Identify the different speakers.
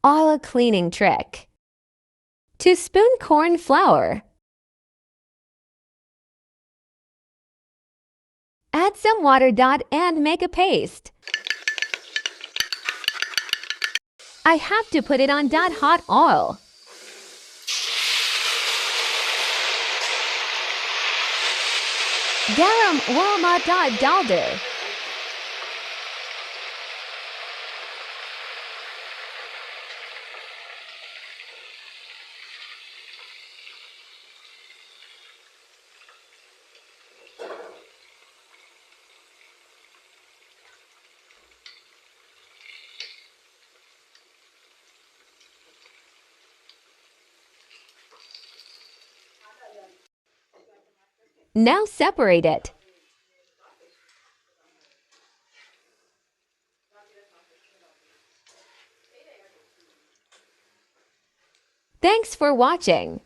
Speaker 1: Oil cleaning trick. To spoon corn flour, add some water and make a paste. I have to put it on hot oil. Garam warma daldır. Now separate it. Thanks for watching.